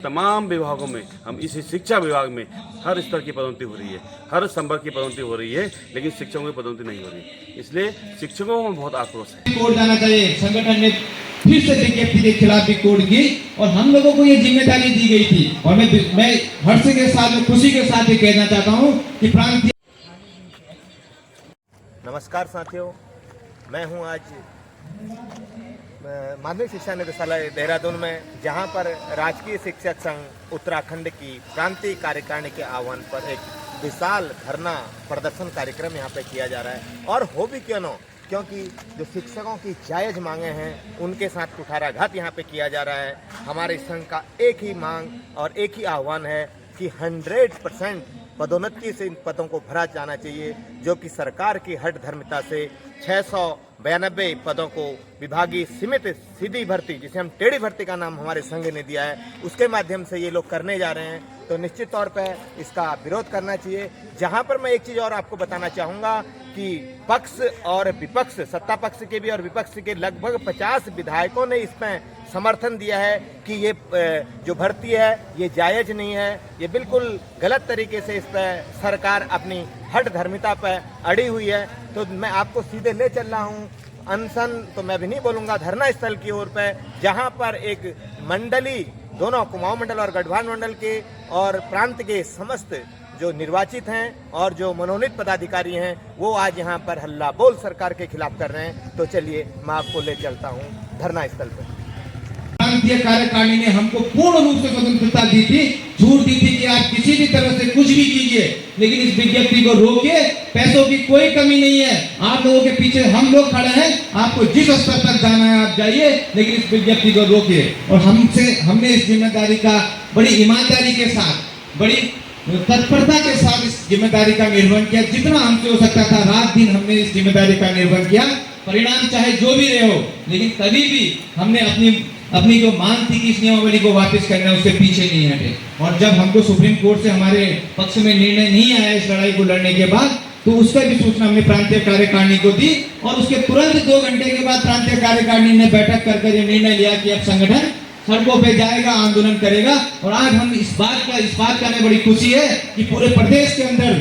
तमाम विभागों में हम इसी शिक्षा विभाग में हर स्तर की पदोन्नति हो रही है, हर संवर्ग की पदोन्नति हो रही है, लेकिन शिक्षकों की पदोन्नति नहीं हो रही। इसलिए शिक्षकों में बहुत आक्रोश है। कोर्ट जाना चाहिए। संगठन ने फिर से विज्ञप्ति के खिलाफ भी कोर्ट की और हम लोगों को ये जिम्मेदारी दी गई थी और मैं हर्ष के साथ में खुशी के साथ ये कहना चाहता हूँ कि प्रांतीय। नमस्कार साथियों, मैं हूँ आज माध्यमिक शिक्षा निदेशालय देहरादून में, जहाँ पर राजकीय शिक्षक संघ उत्तराखंड की प्रांतीय कार्यकारिणी के आह्वान पर एक विशाल धरना प्रदर्शन कार्यक्रम यहाँ पे किया जा रहा है। और हो भी क्यों न, क्योंकि जो शिक्षकों की जायज़ मांगे हैं उनके साथ कुठाराघात यहाँ पे किया जा रहा है। हमारे संघ का एक ही मांग और एक ही आह्वान है कि 100% पदोन्नति से इन पदों को भरा जाना चाहिए, जो कि सरकार की हठ धर्मिता से 692 पदों को विभागीय सीमित सीधी भर्ती, जिसे हम टेढ़ी भर्ती का नाम हमारे संघ ने दिया है, उसके माध्यम से ये लोग करने जा रहे हैं। तो निश्चित तौर पर इसका विरोध करना चाहिए। जहां पर मैं एक चीज़ और आपको बताना चाहूँगा कि पक्ष और विपक्ष, सत्ता पक्ष के भी और विपक्ष के लगभग 50 विधायकों ने इसमें समर्थन दिया है कि ये जो भर्ती है ये जायज़ नहीं है, ये बिल्कुल गलत तरीके से इस पर सरकार अपनी हठ धर्मिता पर अड़ी हुई है। तो मैं आपको सीधे ले चल रहा हूँ अनशन, तो मैं भी नहीं बोलूँगा, धरना स्थल की ओर पर, जहाँ पर एक मंडली, दोनों कुमाऊं मंडल और गढ़वाल मंडल के और प्रांत के समस्त जो निर्वाचित हैं और जो मनोनीत पदाधिकारी हैं, वो आज यहाँ पर हल्ला बोल सरकार के खिलाफ कर रहे हैं। तो चलिए मैं आपको ले चलता हूँ धरना स्थल पर। प्रांतीय कार्यकारिणी ने हमको पूर्ण रूप से स्वतंत्रता दी थी, छूट दी थी कि आप किसी भी तरह से कुछ भी कीजिए, लेकिन इस विज्ञप्ति को रोकिए। पैसों की कोई कमी नहीं है, आप लोगों के पीछे हम लोग खड़े हैं। आपको जिस स्तर तक जाना है आप जाइए, लेकिन इस विज्ञप्ति को रोकिए। और हमने इस जिम्मेदारी का बड़ी ईमानदारी के साथ, बड़ी तत्परता के साथ इस जिम्मेदारी का निर्वहन किया। जितना हमसे हो सकता था रात दिन हमने इस जिम्मेदारी का निर्वहन किया। परिणाम चाहे जो भी रहे हो, लेकिन कभी भी हमने अपनी जो मांग थी कि इस नियमावली को वापस करना, उससे पीछे नहीं हटे। और जब हमको सुप्रीम कोर्ट से हमारे पक्ष में निर्णय नहीं आया इस लड़ाई को लड़ने के बाद, तो उसका भी सूचना हमने प्रांतीय कार्यकारिणी को दी और उसके तुरंत 2 घंटे के बाद प्रांतीय कार्यकारिणी ने बैठक कर ये निर्णय लिया कि अब संगठन सड़कों पे जाएगा, आंदोलन करेगा। और आज हम इस बात का हमें बड़ी खुशी है कि पूरे प्रदेश के अंदर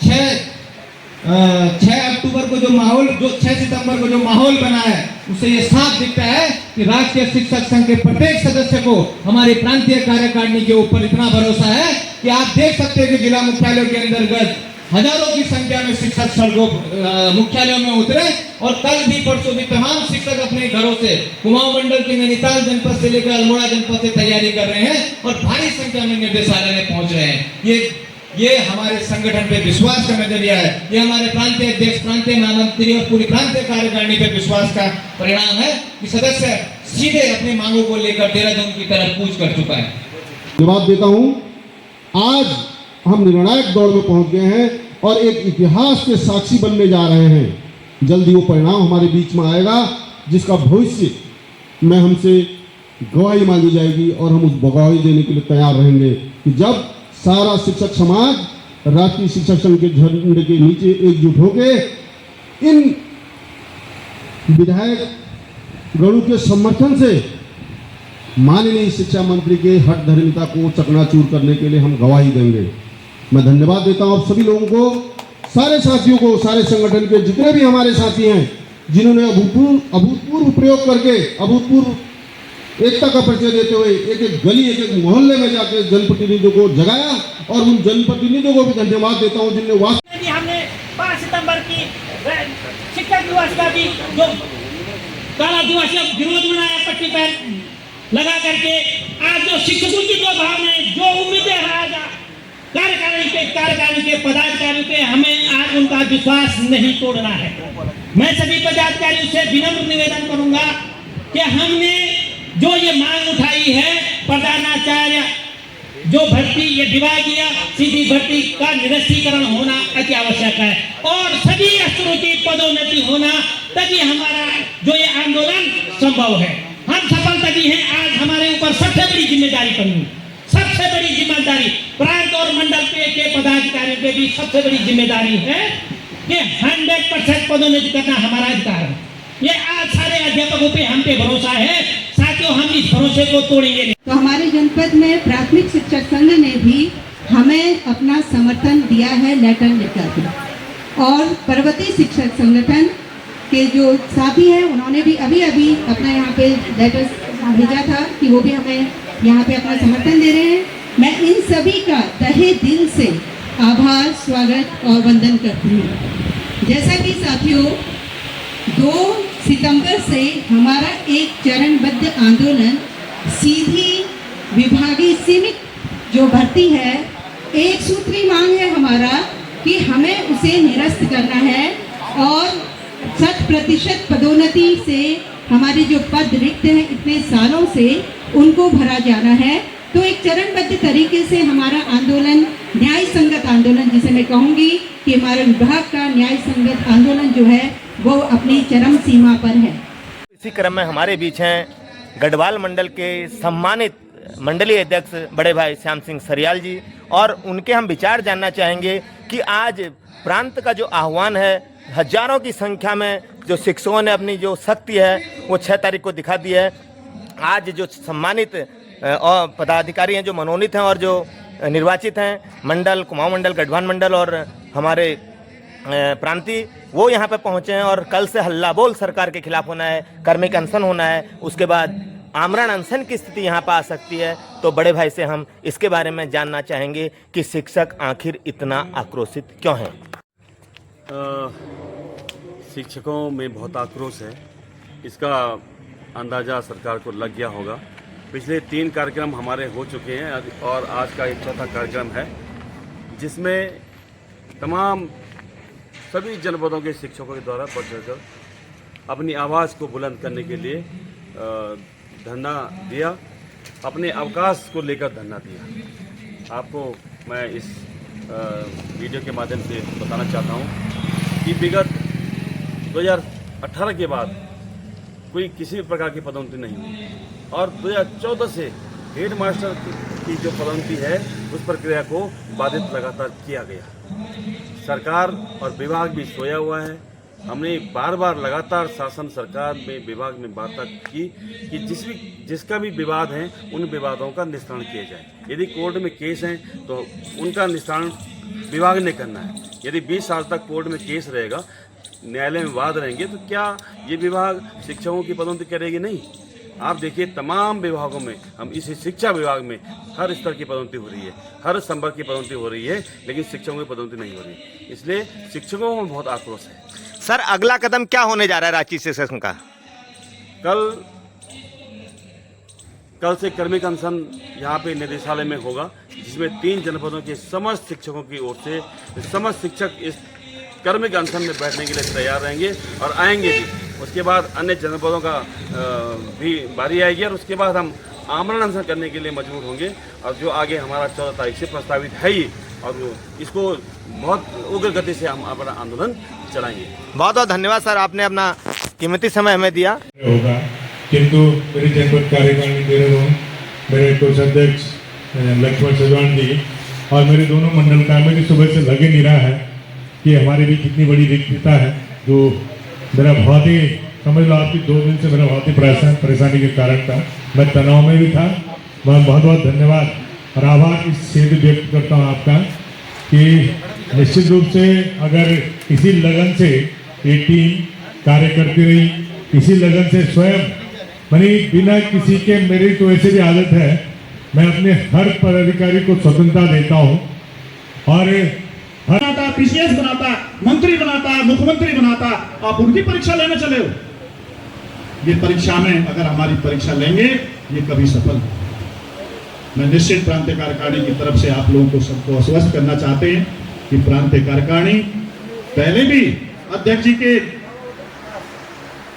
6 अक्टूबर को जो माहौल, जो 6 सितंबर को जो माहौल बना है, उससे ये साफ दिखता है कि राष्ट्रीय शिक्षक संघ के प्रत्येक सदस्य को हमारी प्रांतीय कार्यकारिणी के ऊपर इतना भरोसा है कि आप देख सकते हैं कि जिला मुख्यालयों के अंतर्गत हजारों की संख्या में शिक्षक सड़कों मुख्यालयों में उतरे। और कल भी परसों भी तमाम शिक्षक अपने घरों से, कुमाऊं मंडल के नैनीताल जनपद से लेकर अल्मोड़ा जनपद से तैयारी कर रहे हैं और भारी संख्या में निर्देशालय में पहुंच रहे हैं। ये हमारे संगठन पे विश्वास का नजरिया है। ये हमारे प्रांतीय अध्यक्ष, प्रांतीय महामंत्री और पूरी प्रांतीय कार्यकारिणी पे विश्वास का परिणाम है कि सदस्य सीधे अपनी मांगों को लेकर देहरादून की तरफ कूच कर चुका है। जवाब देता हूं, आज हम निर्णायक दौर में पहुंच गए हैं और एक इतिहास के साक्षी बनने जा रहे हैं। जल्दी वो परिणाम हमारे बीच में आएगा जिसका भविष्य में हमसे गवाही मांगी जाएगी और हम उस गवाही देने के लिए तैयार रहेंगे कि जब सारा शिक्षक समाज राष्ट्रीय शिक्षक संघ के झंडे के नीचे एकजुट होके इन विधायक गणों के समर्थन से माननीय शिक्षा मंत्री के हठ धर्मिता को चकनाचूर करने के लिए हम गवाही देंगे। मैं धन्यवाद देता हूं आप सभी लोगों को, सारे साथियों को, सारे संगठन के जितने भी हमारे साथी हैं, जिन्होंने अभूतपूर्व प्रयोग करके अभूतपूर्व एकता का परिचय देते हुए एक एक गली, एक एक मोहल्ले में जाकर जनप्रतिनिधियों को जगाया। और उन जनप्रतिनिधियों को भी धन्यवाद देता हूं जिनने वास्तव हमने 5 सितंबर की शिक्षक दिवस का भी जो काला दिवस विरोध मनाया, पट्टी पर लगा करके। आज जो शिक्षकों की जो भावनाएं, जो उम्मीदें हैं आज कार्यकारिणी के पदाधिकारियों पे, हमें आज उनका विश्वास नहीं तोड़ना है। मैं सभी पदाधिकारियों से विनम्र निवेदन करूंगा कि हमने जो ये मांग उठाई है, प्रधानाचार्य जो भर्ती, ये विभागीय सीधी भर्ती का निरस्तीकरण होना अति आवश्यक है और सभी स्तरों की पदोन्नति होना, तभी हमारा जो ये आंदोलन संभव है। हम सफल तभी हैं। आज हमारे ऊपर सबसे बड़ी जिम्मेदारी पड़ी, सबसे बड़ी जिम्मेदारी प्रांत और मंडल के पदाधिकारियों के भी सबसे बड़ी जिम्मेदारी है कि 100% पदोन्नति करना हमारा अधिकार है। ये आज सारे अध्यापकों पे हम पे भरोसा है। था कि हम इस भरोसे को तोड़ेंगे नहीं। तो हमारे जनपद में प्राथमिक शिक्षक संघ ने भी हमें अपना समर्थन दिया है लेटर लिखकर के, और पर्वतीय शिक्षक संगठन के जो साथी हैं उन्होंने भी अभी अभी अपना यहाँ पे लेटर भेजा था कि वो भी हमें यहाँ पे अपना समर्थन दे रहे हैं। मैं इन सभी का तहे दिल से आभार, स्वागत और वंदन करती हूँ। जैसा कि साथियों, 2 सितंबर से हमारा एक चरणबद्ध आंदोलन सीधी विभागीय सीमित जो भर्ती है, एक सूत्री मांग है हमारा कि हमें उसे निरस्त करना है और 100% पदोन्नति से हमारे जो पद रिक्त हैं इतने सालों से उनको भरा जाना है। तो एक चरणबद्ध तरीके से हमारा आंदोलन, न्याय संगत आंदोलन जिसे मैं कहूँगी कि हमारे विभाग का न्याय संगत आंदोलन जो है वो अपनी चरम सीमा पर है। इसी क्रम में हमारे बीच हैं गढ़वाल मंडल के सम्मानित मंडलीय अध्यक्ष बड़े भाई श्याम सिंह सरियाल जी, और उनके हम विचार जानना चाहेंगे कि आज प्रांत का जो आह्वान है, हजारों की संख्या में जो शिक्षकों ने अपनी जो शक्ति है वो 6 तारीख को दिखा दी है। आज जो सम्मानित और पदाधिकारी हैं, जो मनोनीत हैं और जो निर्वाचित हैं, मंडल, कुमाऊं मंडल, गढ़वाल मंडल और हमारे प्रांतीय, वो यहाँ पे पहुँचे हैं। और कल से हल्ला बोल सरकार के खिलाफ होना है, कर्मिक अनशन होना है, उसके बाद आमरण अनशन की स्थिति यहाँ पर आ सकती है। तो बड़े भाई से हम इसके बारे में जानना चाहेंगे कि शिक्षक आखिर इतना आक्रोशित क्यों हैं। शिक्षकों में बहुत आक्रोश है, इसका अंदाज़ा सरकार को लग गया होगा। पिछले 3 कार्यक्रम हमारे हो चुके हैं और आज का एक चौथा कार्यक्रम है, जिसमें तमाम सभी जनपदों के शिक्षकों के द्वारा बढ़ चढ़कर अपनी आवाज़ को बुलंद करने के लिए धरना दिया, अपने अवकाश को लेकर धरना दिया। आपको मैं इस वीडियो के माध्यम से बताना चाहता हूँ कि विगत 2018 के बाद कोई किसी भी प्रकार की पदोन्नति नहीं हुई और 2014 से हेड मास्टर की जो पदोन्नति है उस प्रक्रिया को बाधित लगातार किया गया। सरकार और विभाग भी सोया हुआ है। हमने बार बार लगातार शासन सरकार में विभाग में वार्ता की कि जिसका भी विवाद है उन विवादों का निस्तारण किया जाए। यदि कोर्ट में केस हैं तो उनका निस्तारण विभाग ने करना है। यदि 20 साल तक कोर्ट में केस रहेगा, न्यायालय में वाद रहेंगे, तो क्या ये विभाग शिक्षकों की पदोन्नति करेगी? नहीं। आप देखिए, तमाम विभागों में, हम इस शिक्षा विभाग में हर स्तर की पदोन्नति हो रही है, हर संवर्ग की पदोन्नति हो रही है, लेकिन शिक्षकों की पदोन्नति नहीं हो रही। इसलिए शिक्षकों में बहुत आक्रोश है। सर, अगला कदम क्या होने जा रहा है रांची शिक्षक संघ का? कल से कर्मिक अनशन यहाँ पे निदेशालय में होगा, जिसमें 3 जनपदों के समस्त शिक्षकों की ओर से समस्त शिक्षक इस कर्मिक अनशन में बैठने के लिए तैयार रहेंगे और आएंगे भी। उसके बाद अन्य जनपदों का भी बारी आएगी और उसके बाद हम आमरण अनशन करने के लिए मजबूर होंगे। और जो आगे हमारा 14 तारीख से प्रस्तावित है ही, और इसको बहुत उग्र गति से हम अपना आंदोलन चलाएंगे। बहुत बहुत धन्यवाद सर, आपने अपना कीमती समय हमें दिया। होगा, किंतु मेरी जनपद कार्यकारिणी मेरे कोषाध्यक्ष लक्ष्मण सजवान जी और मेरे दोनों मंडल कार्मिक सुबह से लगे नहीं रहा है कि हमारे भी कितनी बड़ी रिक्तता है, जो मेरा बहुत ही, समझ लो आपकी 2 दिन से मेरा बहुत ही परेशानी के कारण था। मैं तनाव में भी था। मैं बहुत बहुत धन्यवाद और आभार इस से व्यक्त करता हूँ आपका कि निश्चित रूप से अगर इसी लगन से ये टीम कार्य करती रही, इसी लगन से स्वयं मैंने बिना किसी के, मेरी तो ऐसे भी आदत है, मैं अपने हर पदाधिकारी को स्वतंत्रता देता हूँ और बनाता, पीसीएस बनाता, मंत्री बनाता, मुख्यमंत्री बनाता, आप उनकी परीक्षा लेने चले हो। ये परीक्षा में अगर हमारी परीक्षा लेंगे, ये कभी सफल नहीं। मैं निश्चित प्रांतीय कार्यकारिणी की तरफ से आप लोगों को सबको आश्वस्त करना चाहते हैं कि प्रांतीय कार्यकारिणी पहले भी अध्यक्ष जी के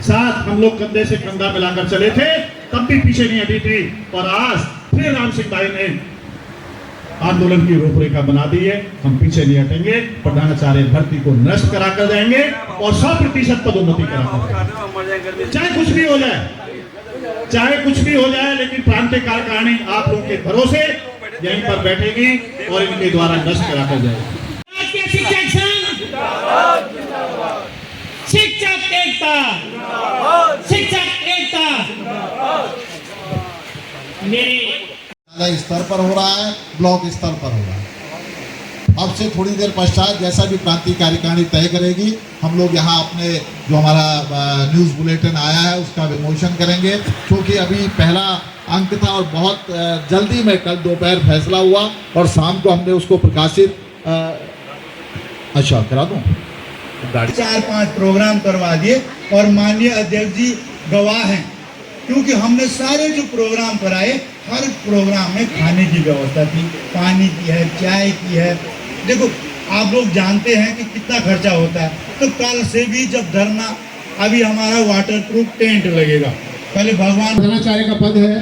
साथ हम लोग कंधे से कंधा मिलाकर चले थे, तब भी पीछे नहीं हटी थी। और आज फिर राम सिंह भाई ने आंदोलन की रूपरेखा बना दी है। हम पीछे नहीं हटेंगे। प्रधानाचार्य भर्ती को नष्ट करा कर जाएंगे और 100% पदोन्नति करा, चाहे कुछ भी हो जाए, चाहे कुछ भी हो जाए, लेकिन प्रांतीय कार्यकारिणी आप लोगों के भरोसे यहीं पर बैठेगी और इनके द्वारा नष्ट करा कर जाएगी। शिक्षक संघ, शिक्षक एकता, शिक्षक एकता। मेरे जिला स्तर पर हो रहा है, ब्लॉक स्तर पर हो रहा है। अब से थोड़ी देर पश्चात जैसा भी प्रांतीय कार्यकारिणी तय करेगी, हम लोग यहाँ अपने जो हमारा न्यूज़ बुलेटिन आया है उसका विमोचन करेंगे, क्योंकि अभी पहला अंक था और बहुत जल्दी में कल दोपहर फैसला हुआ और शाम को हमने उसको प्रकाशित अच्छा करा दूँ 4-5 प्रोग्राम करवा दिए और माननीय अध्यक्ष जी गवाह हैं, क्योंकि हमने सारे जो प्रोग्राम कराए हर प्रोग्राम में खाने की व्यवस्था थी, पानी की है, चाय की है। देखो आप लोग जानते हैं कि कितना खर्चा होता है, तो कल से भी जब धरना, अभी हमारा वाटरप्रूफ टेंट लगेगा, पहले भगवान प्रधानाचार्य का पद है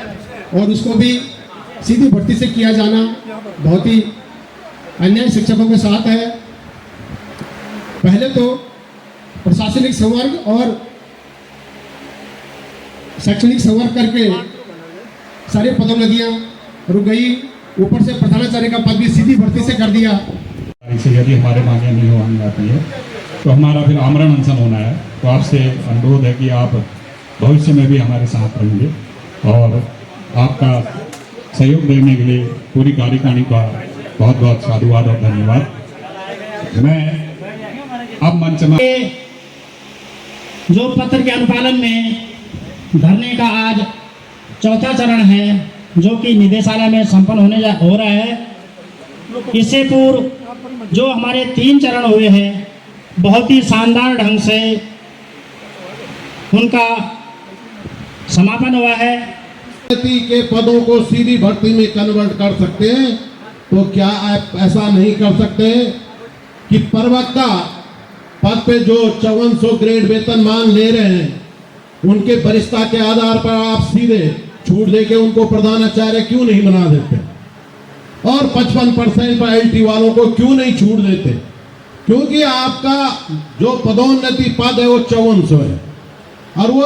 और उसको भी सीधी भर्ती से किया जाना बहुत ही अन्याय शिक्षकों के साथ है। पहले तो प्रशासनिक संवर्ग और शैक्षणिक संवर्ग करके सारी पदोन्नतियां रुक गई, ऊपर से प्रधानाचार्य का पद भी सीधी भर्ती से कर दिया। इसे यदि हमारे मांगे नहीं हो जाती है तो हमारा फिर आमरण अनशन होना है। तो आपसे अनुरोध है कि आप भविष्य में भी हमारे साथ रहेंगे और आपका सहयोग देने के लिए पूरी कार्यकारिणी का बहुत बहुत साधुवाद और धन्यवाद। मैं अब मंच में जो पत्र के अनुपालन में धरने का आज चौथा चरण है, जो कि निदेशालय में संपन्न हो रहा है। इससे पूर्व जो हमारे 3 चरण हुए हैं, बहुत ही शानदार ढंग से उनका समापन हुआ है। के पदों को सीधी भर्ती में कन्वर्ट कर सकते हैं, तो क्या आप ऐसा नहीं कर सकते कि प्रवक्ता पद पे जो 5400 ग्रेड वेतनमान ले रहे हैं, उनके वरिष्ठता के आधार पर आप सीधे छूट देके उनको प्रधानाचार्य क्यों नहीं बना देते और 55% पर एलटी वालों को क्यों नहीं छूट देते? क्योंकि आपका जो पदोन्नति पद है वो 5400 है और वो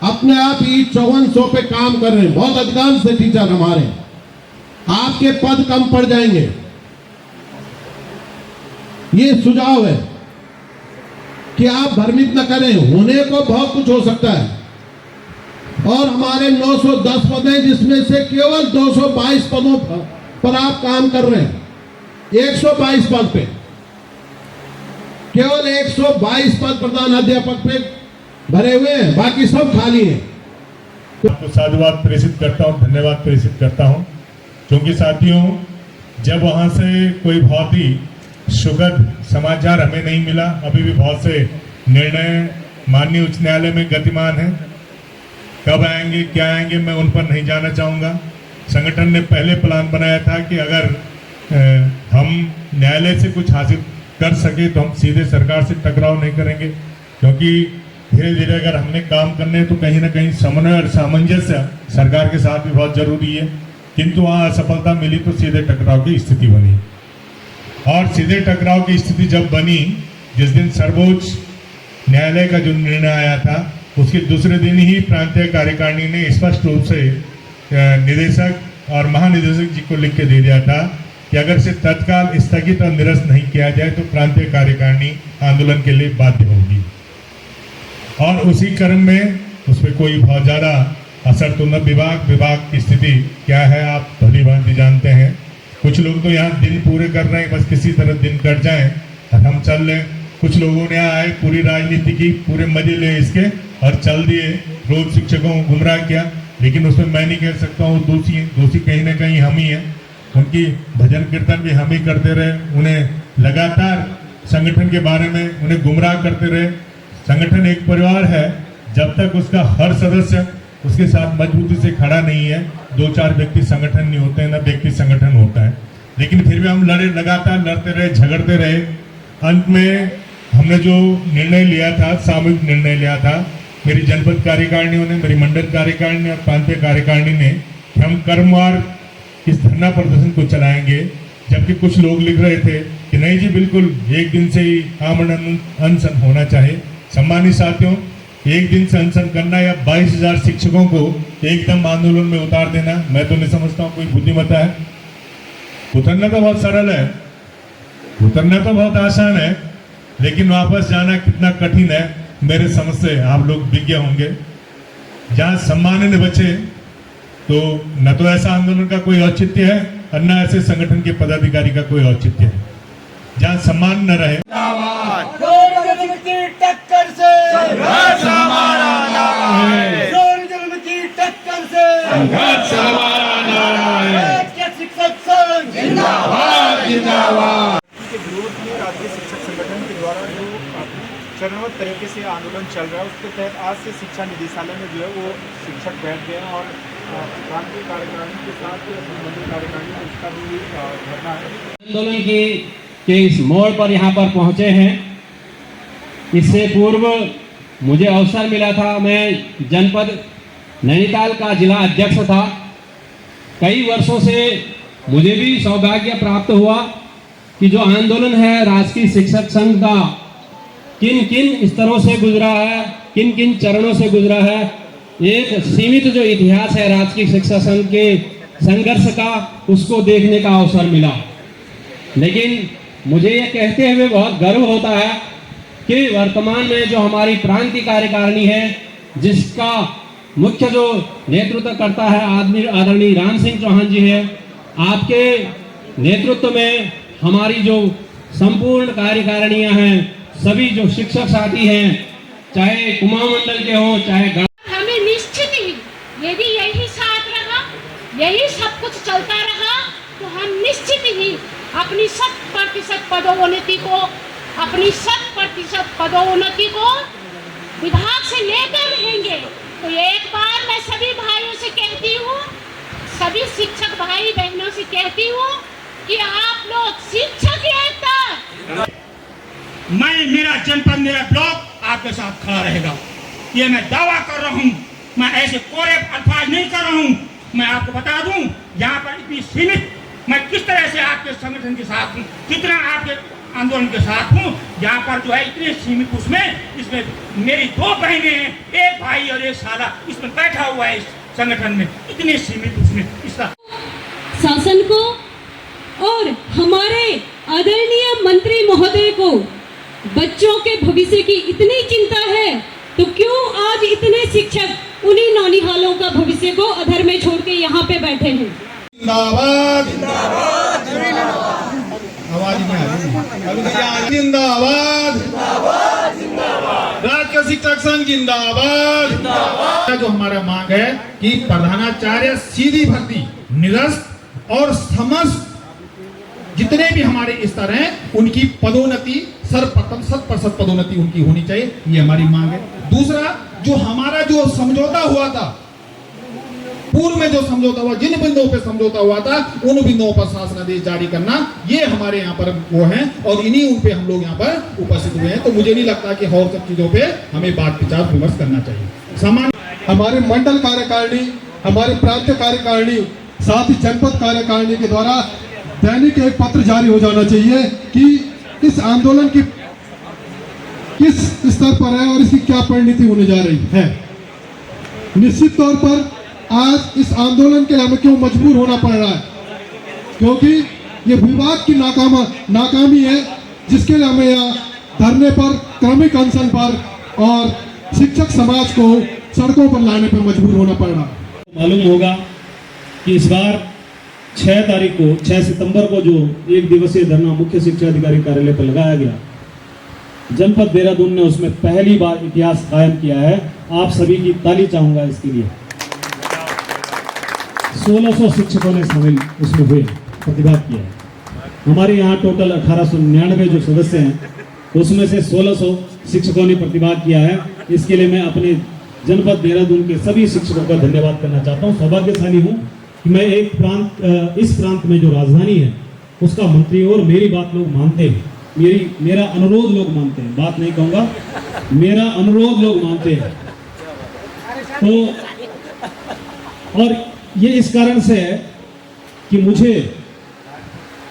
अपने आप ही 5400 पे काम कर रहे हैं। बहुत अधिकांश से टीचर हमारे, आपके पद कम पड़ जाएंगे। ये सुझाव है कि आप भ्रमित न करें, होने को बहुत कुछ हो सकता है। और हमारे 910 पद हैं, जिसमें से केवल 222 पदों पर आप काम कर रहे हैं। 122 पद पे केवल 122 पद प्रधान अध्यापक पे भरे हुए हैं, बाकी सब खाली हैं। आपको साधुवाद प्रेषित करता हूँ, धन्यवाद प्रेषित करता हूँ, क्योंकि साथियों जब वहाँ से कोई बहुत ही सुखद समाचार हमें नहीं मिला, अभी भी बहुत से निर्णय माननीय उच्च न्यायालय में गतिमान हैं। कब आएंगे, क्या आएंगे, मैं उन पर नहीं जाना चाहूँगा। संगठन ने पहले प्लान बनाया था कि अगर हम न्यायालय से कुछ हासिल कर सके तो हम सीधे सरकार से टकराव नहीं करेंगे, क्योंकि धीरे धीरे अगर हमने काम करने तो कहीं ना कहीं समन्वय और सामंजस्य सरकार के साथ भी बहुत जरूरी है। किंतु वहाँ असफलता मिली तो सीधे टकराव की स्थिति बनी, और सीधे टकराव की स्थिति जब बनी, जिस दिन सर्वोच्च न्यायालय का जो निर्णय आया था, उसके दूसरे दिन ही प्रांतीय कार्यकारिणी ने स्पष्ट रूप से निदेशक और महानिदेशक जी को लिख के दे दिया था कि अगर से तत्काल स्थगित और निरस्त नहीं किया जाए तो प्रांतीय कार्यकारिणी आंदोलन के लिए बाध्य होगी। और उसी क्रम में उस पर कोई बहुत ज़्यादा असर तो न विभाग की स्थिति क्या है आप भली भांति जानते हैं। कुछ लोग तो यहाँ दिन पूरे कर रहे हैं, बस किसी तरह दिन कट जाए और हम चल लें। कुछ लोगों ने आए, पूरी राजनीति की, पूरे मजे ले इसके और चल दिए, रोज शिक्षकों को गुमराह किया। लेकिन उसमें मैं नहीं कह सकता हूँ दोषी कहीं ना कहीं हम ही हैं। उनकी भजन कीर्तन भी हम ही करते रहे, उन्हें लगातार संगठन के बारे में उन्हें गुमराह करते रहे। संगठन एक परिवार है, जब तक उसका हर सदस्य उसके साथ मजबूती से खड़ा नहीं है, 2-4 व्यक्ति संगठन नहीं होते हैं, ना व्यक्ति संगठन होता है। लेकिन फिर भी हम लगातार लड़ते रहे, झगड़ते रहे। अंत में हमने जो निर्णय लिया था, सामूहिक निर्णय लिया था, मेरी जनपद कार्यकारिणियों ने, मेरी मंडल कार्यकारिणी और प्रांतीय कार्यकारिणी ने, कि हम क्रमवार इस धरना प्रदर्शन को चलाएंगे। जबकि कुछ लोग लिख रहे थे कि नहीं जी बिल्कुल एक दिन से ही आमरण अनशन होना चाहिए। सम्मानित साथियों, एक दिन से अनशन करना या 22,000 शिक्षकों को एकदम आंदोलन में उतार देना, मैं तो नहीं समझता हूँ कोई बुद्धिमत्ता है। उतरना तो बहुत सरल है, उतरना तो बहुत आसान है, लेकिन वापस जाना कितना कठिन है मेरे समझ से आप लोग विज्ञ होंगे। जहाँ सम्माननीय बच्चे तो न तो ऐसा आंदोलन का कोई औचित्य है और न ऐसे संगठन के पदाधिकारी का कोई औचित्य है जहाँ सम्मान न रहे। टक्कर से संघर्ष हमारा नारा है, की टक्कर से संघर्ष हमारा नारा है, शिक्षक संघ जिंदाबाद जिंदाबाद। के विरोध में राज्य शिक्षक संगठन के द्वारा जो चरणबद्ध तरीके से आंदोलन चल रहा है, उसके तहत आज से शिक्षा निदेशालय में जो है वो शिक्षक बैठ गए हैं और प्रांतीय कार्यकारिणी के साथ मंडल कार्यकारिणी में उसका भी धरना है। आंदोलन के इस मोड़ पर यहाँ पर पहुँचे हैं। इससे पूर्व मुझे अवसर मिला था, मैं जनपद नैनीताल का जिला अध्यक्ष था। कई वर्षों से मुझे भी सौभाग्य प्राप्त हुआ कि जो आंदोलन है राजकीय शिक्षक संघ का किन किन स्तरों से गुजरा है, किन किन चरणों से गुजरा है, एक सीमित जो इतिहास है राजकीय शिक्षा संघ के संघर्ष का, उसको देखने का अवसर मिला। लेकिन मुझे ये कहते हुए बहुत गर्व होता है कि वर्तमान में जो हमारी प्रांतीय कार्यकारिणी है, जिसका मुख्य जो नेतृत्व करता है आदरणीय राम सिंह चौहान जी है, आपके नेतृत्व में हमारी जो संपूर्ण कार्यकारिणियां हैं, सभी जो शिक्षक साथी हैं, चाहे कुमाऊं मंडल के हों चाहे हमें निश्चित ही यदि यही साथ रहा, यही सब कुछ चलता रहा, तो हम निश्चित ही अपनी 100% पदोन्नति को विभाग से लेकर रहेंगे। तो एक बार मैं सभी भाइयों से कहती हूँ, सभी शिक्षक भाई बहनों से कहती हूँ कि आप लोग शिक्षक एकता, मेरा जनपद मेरा ब्लॉक आपके साथ खड़ा रहेगा, ये मैं दावा कर रहा हूँ। मैं ऐसे कोरे अल्फाज नहीं कर रहा हूँ। मैं आपको बता दूं, यहाँ पर इतनी सीमित मैं किस तरह से आपके संगठन के साथ हूँ, कितना आपके आंदोलन के साथ हूँ। यहाँ पर जो है इतने सीमित इसमें मेरी 2 बहनें हैं, एक भाई और एक साला इसमें बैठा हुआ है। इस संगठन में इतने सीमित उसमें इसका शासन को और हमारे आदरणीय मंत्री महोदय को बच्चों के भविष्य की इतनी चिंता है, तो क्यों आज इतने शिक्षक उन्हीं नौनिहालों का भविष्य को अधर में छोड़ के यहाँ पे बैठे हैं। जिंदाबाद जिंदाबाद, आवाज नहीं आ रही, जिंदाबाद राज्य शिक्षक संघ जिंदाबाद। जो हमारा मांग है कि प्रधानाचार्य सीधी भर्ती, निरस्त और समस्त जितने भी हमारे स्तर हैं उनकी पदोन्नति सर्वप्रथम 100% पदोन्नति उनकी होनी चाहिए, ये हमारी मांग है। दूसरा, जो हमारा जो समझौता हुआ था, पूर्व में जो समझौता हुआ, जिन बिंदुओं पे समझौता हुआ था उन बिंदुओं पर शासनादेश जारी करना, ये हमारे यहाँ पर वो है और इन्हीं उन पे हम लोग यहाँ पर उपस्थित हुए हैं। तो मुझे नहीं लगता कि और सब चीजों पे हमें बात विचार विमर्श करना चाहिए। सामान्य हमारे मंडल कार्यकारिणी, हमारे प्रांत कार्यकारिणी, साथ ही जनपद कार्यकारिणी के द्वारा दैनिक एक पत्र जारी हो जाना चाहिए कि इस आंदोलन की किस स्तर पर है और इसकी क्या परिणति होने जा रही है। निश्चित तौर पर आज इस आंदोलन के लिए हमें क्यों मजबूर होना पड़ रहा है, क्योंकि ये विवाद की नाकामी है, जिसके लिए हमें यहाँ धरने पर, क्रमिक अनशन पर और शिक्षक समाज को सड़कों पर लाने पर मजबूर होना पड़ रहा है। मालूम होगा कि इस बार 6 सितंबर को जो 1 दिवसीय धरना मुख्य शिक्षा अधिकारी कार्यालय पर लगाया गया, जनपद देहरादून ने उसमें पहली बार इतिहास कायम किया है। आप सभी की ताली चाहूंगा इसके लिए। 1600 शिक्षकों ने शामिल उसमें हुए, प्रतिभाग किया है। हमारे यहाँ टोटल 1899 जो सदस्य हैं, उसमें से 1600 शिक्षकों ने प्रतिभाग किया है। इसके लिए मैं अपने जनपद देहरादून के सभी शिक्षकों का धन्यवाद करना चाहता हूँ। सौभाग्यशाली हूँ कि मैं इस प्रांत में जो राजधानी है उसका मंत्री हूँ और मेरी बात लोग मानते हैं, मेरा अनुरोध लोग मानते हैं, बात नहीं कहूँगा, मेरा अनुरोध लोग मानते हैं। तो और ये इस कारण से है कि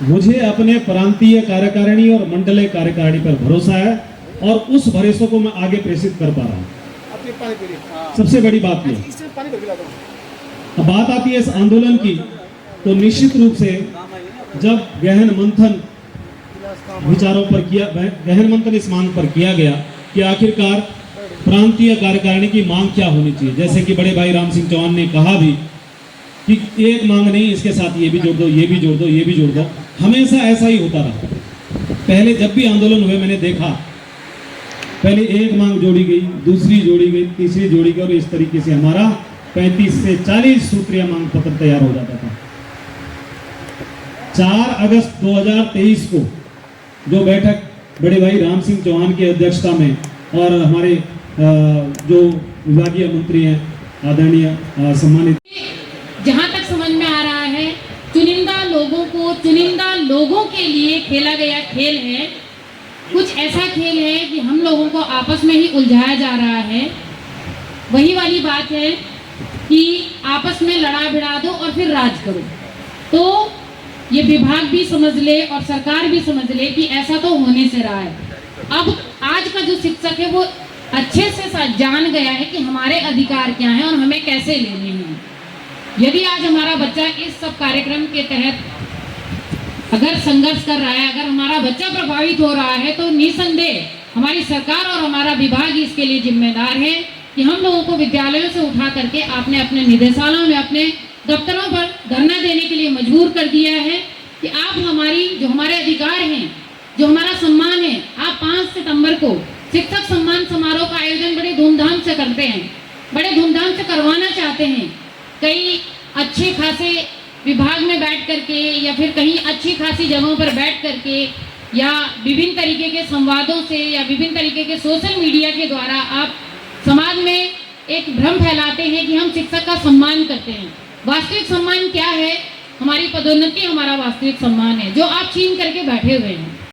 मुझे अपने प्रांतीय कार्यकारिणी और मंडलीय कार्यकारिणी पर भरोसा है और उस भरोसे को मैं आगे प्रेषित कर पा रहा हूँ। सबसे बड़ी बात ये, अब बात आती है इस आंदोलन की, तो निश्चित रूप से जब गहन मंथन इस मांग पर किया गया कि आखिरकार प्रांतीय कार्यकारिणी की मांग क्या होनी चाहिए, जैसे कि बड़े भाई राम सिंह चौहान ने कहा भी कि एक मांग नहीं, इसके साथ ये भी जोड़ दो, ये भी जोड़ दो, ये भी जोड़ दो। हमेशा ऐसा ही होता रहा। पहले जब भी आंदोलन हुए मैंने देखा, पहले एक मांग जोड़ी गई, दूसरी जोड़ी गई, तीसरी जोड़ी गई, और इस तरीके से हमारा 35 से 40 सूत्रीय मांग पत्र तैयार हो जाता था। 4 अगस्त 2023 को जो बैठक बड़े भाई राम सिंह चौहान की अध्यक्षता में और हमारे जो विभागीय मंत्री हैं आदरणीय सम्मानित, जहाँ तक समझ में आ रहा है, चुनिंदा लोगों के लिए खेला गया खेल है। कुछ ऐसा खेल है कि हम लोगों को आपस में ही उलझाया जा रहा है। वही वाली बात है कि आपस में लड़ा भिड़ा दो और फिर राज करो। तो ये विभाग भी समझ ले और सरकार भी समझ ले कि ऐसा तो होने से रहा है। अब आज का जो शिक्षक है वो अच्छे से जान गया है कि हमारे अधिकार क्या हैं और हमें कैसे लेने हैं। यदि आज हमारा बच्चा इस सब कार्यक्रम के तहत अगर संघर्ष कर रहा है, अगर हमारा बच्चा प्रभावित हो रहा है, तो निसंदेह हमारी सरकार और हमारा विभाग इसके लिए जिम्मेदार है कि हम लोगों को विद्यालयों से उठा करके आपने अपने निदेशालयों में, अपने दफ्तरों पर धरना देने के लिए मजबूर कर दिया है कि आप हमारी जो हमारे अधिकार हैं, जो हमारा सम्मान है, आप 5 सितंबर को शिक्षक सम्मान समारोह का आयोजन बड़े धूमधाम से करते हैं, बड़े धूमधाम से करवाना चाहते हैं। कई अच्छे खासे विभाग में बैठ करके या फिर कहीं अच्छी खासी जगहों पर बैठ करके या विभिन्न तरीके के संवादों से या विभिन्न तरीके के सोशल मीडिया के द्वारा आप समाज में एक भ्रम फैलाते हैं कि हम शिक्षक का सम्मान करते हैं। वास्तविक सम्मान क्या है? हमारी पदोन्नति हमारा वास्तविक सम्मान है, जो आप छीन करके बैठे हुए हैं।